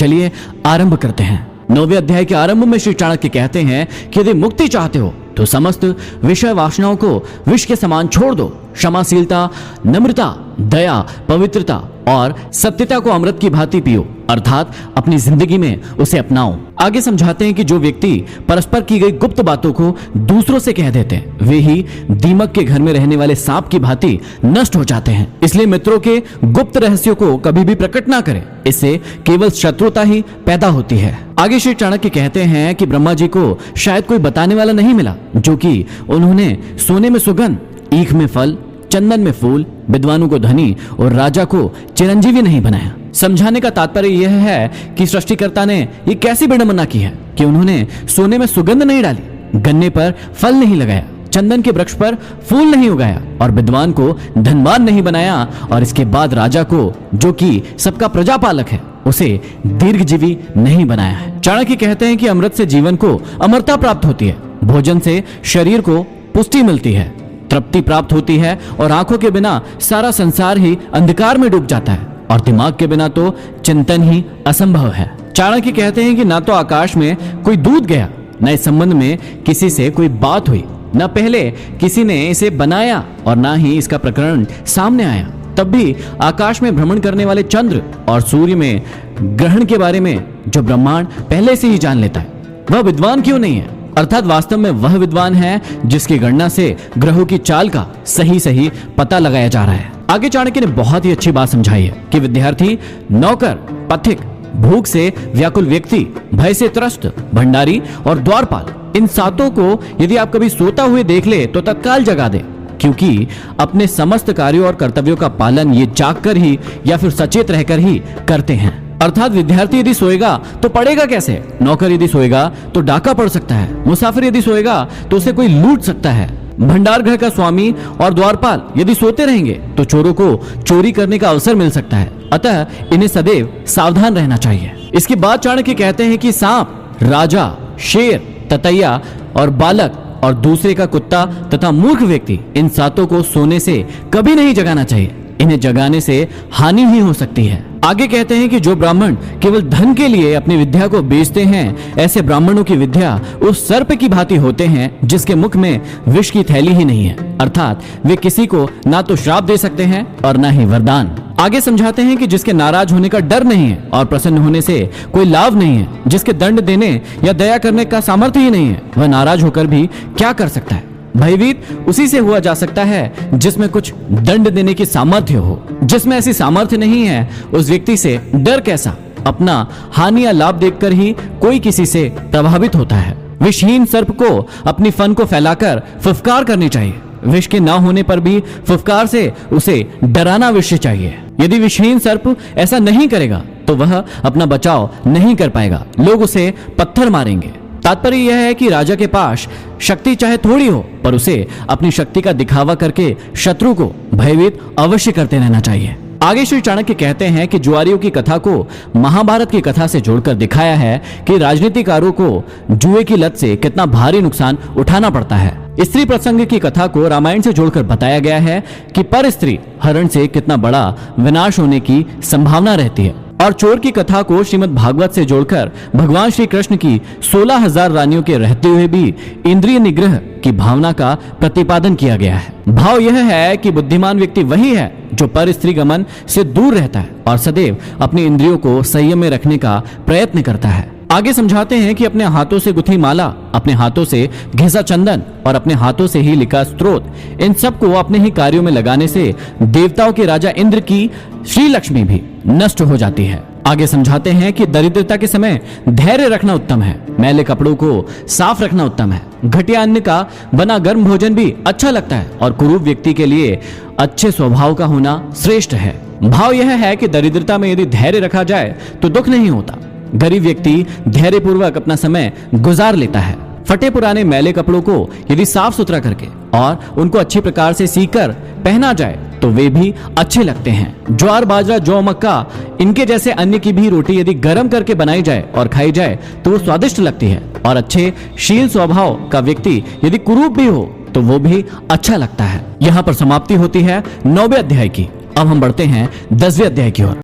चलिए आरंभ करते हैं। 9वें अध्याय के आरंभ में श्री चाणक्य कहते हैं कि यदि मुक्ति चाहते हो तो समस्त विषय वासनाओं को विष के समान छोड़ दो। क्षमाशीलता, नम्रता, दया, पवित्रता और सत्यता को अमृत की भांति पियो, अर्थात अपनी जिंदगी में उसे अपनाओ। आगे समझाते हैं कि जो व्यक्ति परस्पर की गई गुप्त बातों को दूसरों से कह देते हैं वे ही दीमक के घर में रहने वाले सांप की भांति नष्ट हो जाते हैं। इसलिए मित्रों के गुप्त रहस्यों को कभी भी प्रकट ना करें, इससे केवल शत्रुता ही पैदा होती है। आगे श्री चाणक्य कहते हैं कि ब्रह्मा जी को शायद कोई बताने वाला नहीं मिला, जो कि उन्होंने सोने में सुगंध, ईख में फल, चंदन में फूल, विद्वानों को धनी और राजा को चिरंजीवी नहीं बनाया। समझाने का तात्पर्य यह है कि सृष्टिकर्ता ने ये कैसी विडंबना की है कि उन्होंने सोने में सुगंध नहीं डाली, गन्ने पर फल नहीं लगाया, चंदन के वृक्ष पर फूल नहीं उगाया और विद्वान को धनवान नहीं बनाया, और इसके बाद राजा को, जो कि सबका प्रजापालक है, उसे दीर्घजीवी नहीं बनाया है। चाणक्य कहते हैं कि अमृत से जीवन को अमरता प्राप्त होती है, भोजन से शरीर को पुष्टि मिलती है, तृप्ति प्राप्त होती है और आंखों के बिना सारा संसार ही अंधकार में डूब जाता है और दिमाग के बिना तो चिंतन ही असंभव है। चाणक्य कहते हैं कि ना तो आकाश में कोई दूत गया, न इस संबंध में किसी से कोई बात हुई, न पहले किसी ने इसे बनाया और ना ही इसका प्रकरण सामने आया। तब भी आकाश में भ्रमण करने वाले चंद्र और सूर्य में ग्रहण के बारे में जो ब्रह्मांड पहले से ही जान लेता है, वह विद्वान क्यों नहीं है? अर्थात वास्तव में वह विद्वान है जिसकी गणना से ग्रहों की चाल का सही पता लगाया जा रहा है। आगे चाणक्य ने बहुत ही अच्छी बात समझाई है कि विद्यार्थी, नौकर, पथिक, भूख से व्याकुल व्यक्ति, भय से त्रस्त, भंडारी और द्वारपाल, इन सातों को यदि आप कभी सोता हुए देख ले तो तत्काल जगा दे, क्योंकि अपने समस्त कार्यों और कर्तव्यों का पालन ये जागकर ही या फिर सचेत रहकर ही करते हैं। अर्थात विद्यार्थी यदि सोएगा तो पढ़ेगा कैसे? नौकर यदि सोएगा तो डाका पड़ सकता है, मुसाफिर यदि सोएगा तो उसे कोई लूट सकता है, भंडार घर का स्वामी और द्वारपाल यदि सोते रहेंगे तो चोरों को चोरी करने का अवसर मिल सकता है। अतः इन्हें सदैव सावधान रहना चाहिए। इसके बाद चाणक्य कहते हैं कि सांप, राजा, शेर, ततैया और बालक और दूसरे का कुत्ता तथा मूर्ख व्यक्ति, इन सातों को सोने से कभी नहीं जगाना चाहिए, इन्हें जगाने से हानि ही हो सकती है। आगे कहते हैं कि जो ब्राह्मण केवल धन के लिए अपनी विद्या को बेचते हैं, ऐसे ब्राह्मणों की विद्या उस सर्प की भांति होते हैं जिसके मुख में विष की थैली ही नहीं है, अर्थात वे किसी को ना तो श्राप दे सकते हैं और ना ही वरदान। आगे समझाते हैं कि जिसके नाराज होने का डर नहीं है और प्रसन्न होने से कोई लाभ नहीं है, जिसके दंड देने या दया करने का सामर्थ्य ही नहीं है, वह नाराज होकर भी क्या कर सकता है? भयभीत उसी से हुआ जा सकता है जिसमें कुछ दंड देने की सामर्थ्य हो। जिसमें ऐसी सामर्थ्य नहीं है उस व्यक्ति से डर कैसा? अपना हानि या लाभ देखकर ही कोई किसी से प्रभावित होता है। विषहीन सर्प को अपनी फन को फैलाकर फुफकार करनी चाहिए। विष के ना होने पर भी फुफकार से उसे डराना अवश्य चाहिए। यदि विषहीन सर्प ऐसा नहीं करेगा तो वह अपना बचाव नहीं कर पाएगा, लोग उसे पत्थर मारेंगे। तात्पर्य यह है कि राजा के पास शक्ति चाहे थोड़ी हो, पर उसे अपनी शक्ति का दिखावा करके शत्रु को भयभीत अवश्य करते रहना चाहिए। आगे श्री चाणक्य कहते हैं कि जुआरियों की कथा को महाभारत की कथा से जोड़कर दिखाया है कि राजनीतिकारों को जुए की लत से कितना भारी नुकसान उठाना पड़ता है। स्त्री प्रसंग की कथा को रामायण से जोड़कर बताया गया है कि पर स्त्री हरण से कितना बड़ा विनाश होने की संभावना रहती है, और चोर की कथा को श्रीमद् भागवत से जोड़कर भगवान श्री कृष्ण की 16,000 रानियों के रहते हुए भी इंद्रिय निग्रह की भावना का प्रतिपादन किया गया है। भाव यह है कि बुद्धिमान व्यक्ति वही है जो पर स्त्री गमन से दूर रहता है और सदैव अपनी इंद्रियों को संयम में रखने का प्रयत्न करता है। आगे समझाते हैं कि अपने हाथों से गुथी माला, अपने हाथों से घिसा चंदन और अपने हाथों से ही लिखा स्तोत्र, इन सब को अपने ही कार्यों में लगाने से देवताओं के राजा इंद्र की श्री लक्ष्मी भी नष्ट हो जाती है। आगे समझाते हैं कि दरिद्रता के समय धैर्य रखना उत्तम है, मैले कपड़ों को साफ रखना उत्तम है, घटिया अन्न का बना गर्म भोजन भी अच्छा लगता है और कुरूप व्यक्ति के लिए अच्छे स्वभाव का होना श्रेष्ठ है। भाव यह है कि दरिद्रता में यदि धैर्य रखा जाए तो दुख नहीं होता। गरीब व्यक्ति धैर्यपूर्वक अपना समय गुजार लेता है। फटे पुराने मैले कपड़ों को यदि साफ सुथरा करके और उनको अच्छी प्रकार से सीकर पहना जाए तो वे भी अच्छे लगते हैं। ज्वार, बाजरा, जौ, मक्का, इनके जैसे अन्य की भी रोटी यदि गर्म करके बनाई जाए और खाई जाए तो वो स्वादिष्ट लगती है, और अच्छे शील स्वभाव का व्यक्ति यदि कुरूप भी हो तो वो भी अच्छा लगता है। यहाँ पर समाप्ति होती है 9वें अध्याय की। अब हम बढ़ते हैं 10वें अध्याय की ओर।